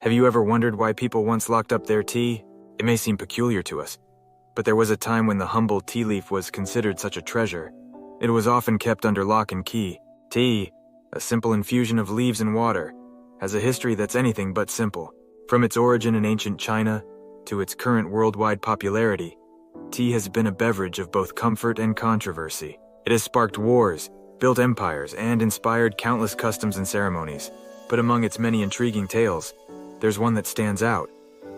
Have you ever wondered why people once locked up their tea? It may seem peculiar to us, but there was a time when the humble tea leaf was considered such a treasure. It was often kept under lock and key. Tea, a simple infusion of leaves and water, has a history that's anything but simple. From its origin in ancient China to its current worldwide popularity, tea has been a beverage of both comfort and controversy. It has sparked wars, built empires, and inspired countless customs and ceremonies. But among its many intriguing tales, there's one that stands out: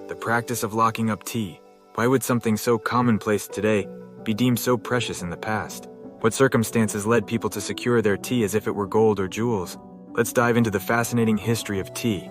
the practice of locking up tea. Why would something so commonplace today be deemed so precious in the past? What circumstances led people to secure their tea as if it were gold or jewels? Let's dive into the fascinating history of tea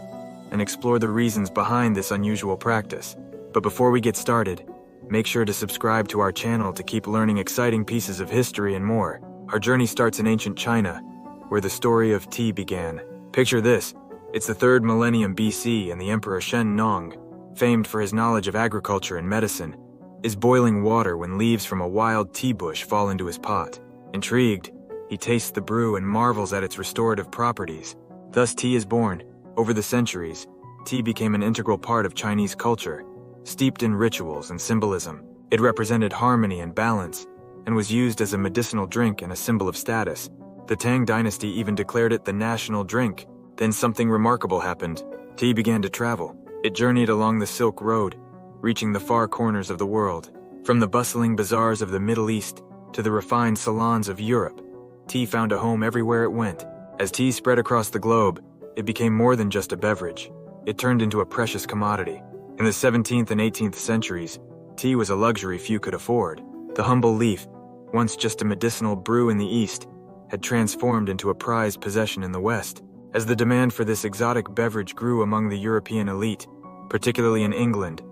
and explore the reasons behind this unusual practice. But before we get started, make sure to subscribe to our channel to keep learning exciting pieces of history and more. Our journey starts in ancient China, where the story of tea began. Picture this: it's the 3rd millennium BC, and the Emperor Shen Nong, famed for his knowledge of agriculture and medicine, is boiling water when leaves from a wild tea bush fall into his pot. Intrigued, he tastes the brew and marvels at its restorative properties. Thus tea is born. Over the centuries, tea became an integral part of Chinese culture, steeped in rituals and symbolism. It represented harmony and balance, and was used as a medicinal drink and a symbol of status. The Tang dynasty even declared it the national drink. Then something remarkable happened. Tea began to travel. It journeyed along the Silk Road, reaching the far corners of the world. From the bustling bazaars of the Middle East to the refined salons of Europe, tea found a home everywhere it went. As tea spread across the globe, it became more than just a beverage. It turned into a precious commodity. In the 17th and 18th centuries, tea was a luxury few could afford. The humble leaf, once just a medicinal brew in the East, had transformed into a prized possession in the West. As the demand for this exotic beverage grew among the European elite, particularly in England,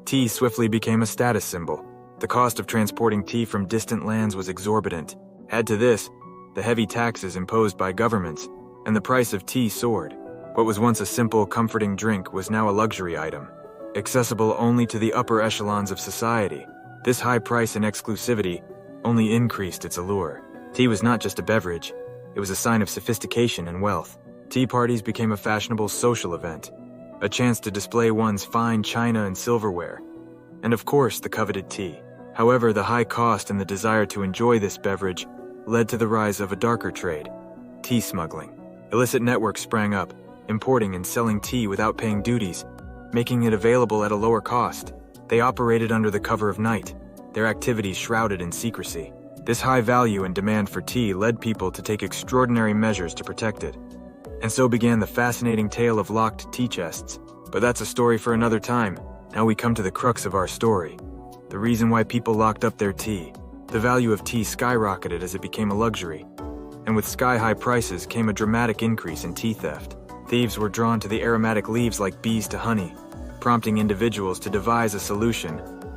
tea swiftly became a status symbol. The cost of transporting tea from distant lands was exorbitant. Add to this the heavy taxes imposed by governments, and the price of tea soared. What was once a simple, comforting drink was now a luxury item, accessible only to the upper echelons of society. This high price and exclusivity only increased its allure. Tea was not just a beverage, it was a sign of sophistication and wealth. Tea parties became a fashionable social event, a chance to display one's fine china and silverware, and of course the coveted tea. However, the high cost and the desire to enjoy this beverage led to the rise of a darker trade: tea smuggling. Illicit networks sprang up, importing and selling tea without paying duties, making it available at a lower cost. They operated under the cover of night, their activities shrouded in secrecy. This high value and demand for tea led people to take extraordinary measures to protect it. And so began the fascinating tale of locked tea chests. But that's a story for another time. Now we come to the crux of our story: the reason why people locked up their tea. The value of tea skyrocketed as it became a luxury, and with sky-high prices came a dramatic increase in tea theft. Thieves were drawn to the aromatic leaves like bees to honey, prompting individuals to devise a solution: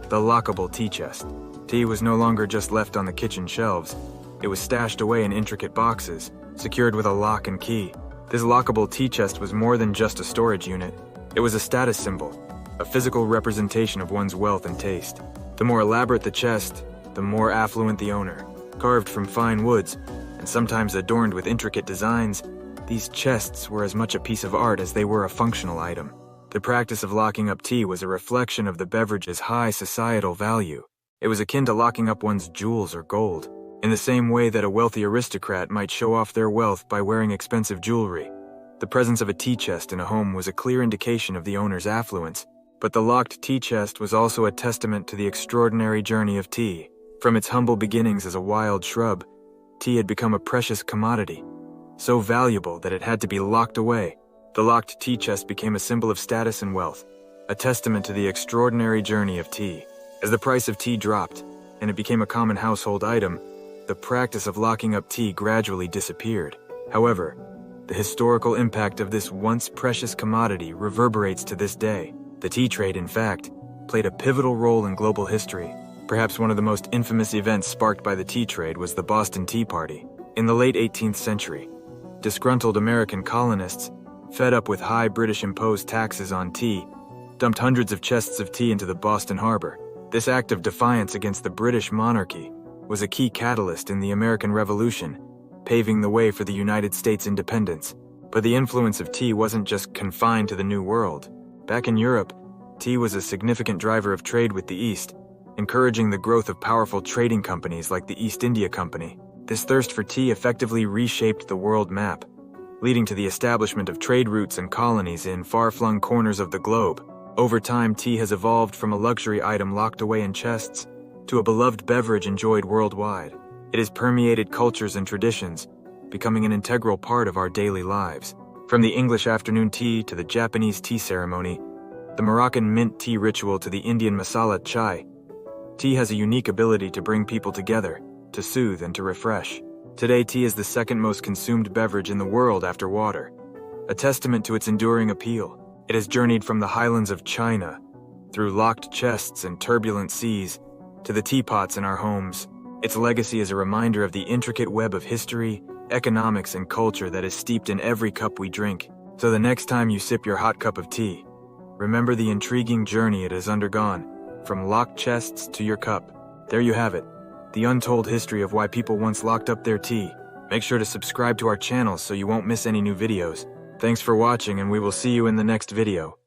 the lockable tea chest. Tea was no longer just left on the kitchen shelves. It was stashed away in intricate boxes, secured with a lock and key. This lockable tea chest was more than just a storage unit. It was a status symbol, a physical representation of one's wealth and taste. The more elaborate the chest, the more affluent the owner. Carved from fine woods, and sometimes adorned with intricate designs, these chests were as much a piece of art as they were a functional item. The practice of locking up tea was a reflection of the beverage's high societal value. It was akin to locking up one's jewels or gold. In the same way that a wealthy aristocrat might show off their wealth by wearing expensive jewelry, the presence of a tea chest in a home was a clear indication of the owner's affluence. But the locked tea chest was also a testament to the extraordinary journey of tea. From its humble beginnings as a wild shrub, tea had become a precious commodity, so valuable that it had to be locked away. The locked tea chest became a symbol of status and wealth, a testament to the extraordinary journey of tea. As the price of tea dropped, and it became a common household item, the practice of locking up tea gradually disappeared. However, the historical impact of this once precious commodity reverberates to this day. The tea trade, in fact, played a pivotal role in global history. Perhaps one of the most infamous events sparked by the tea trade was the Boston Tea Party. In the late 18th century, disgruntled American colonists, fed up with high British-imposed taxes on tea, dumped hundreds of chests of tea into the Boston harbor. This act of defiance against the British monarchy was a key catalyst in the American Revolution, paving the way for the United States independence. But the influence of tea wasn't just confined to the New World. Back in Europe, tea was a significant driver of trade with the East, encouraging the growth of powerful trading companies like the East India Company. This thirst for tea effectively reshaped the world map, leading to the establishment of trade routes and colonies in far-flung corners of the globe. Over time, tea has evolved from a luxury item locked away in chests to a beloved beverage enjoyed worldwide. It has permeated cultures and traditions, becoming an integral part of our daily lives. From the English afternoon tea to the Japanese tea ceremony, the Moroccan mint tea ritual to the Indian masala chai, tea has a unique ability to bring people together, to soothe and to refresh. Today, tea is the second most consumed beverage in the world after water, a testament to its enduring appeal. It has journeyed from the highlands of China, through locked chests and turbulent seas, to the teapots in our homes. Its legacy is a reminder of the intricate web of history, economics, and culture that is steeped in every cup we drink. So the next time you sip your hot cup of tea, remember the intriguing journey it has undergone, from locked chests to your cup. There you have it, the untold history of why people once locked up their tea. Make sure to subscribe to our channel so you won't miss any new videos. Thanks for watching, and we will see you in the next video.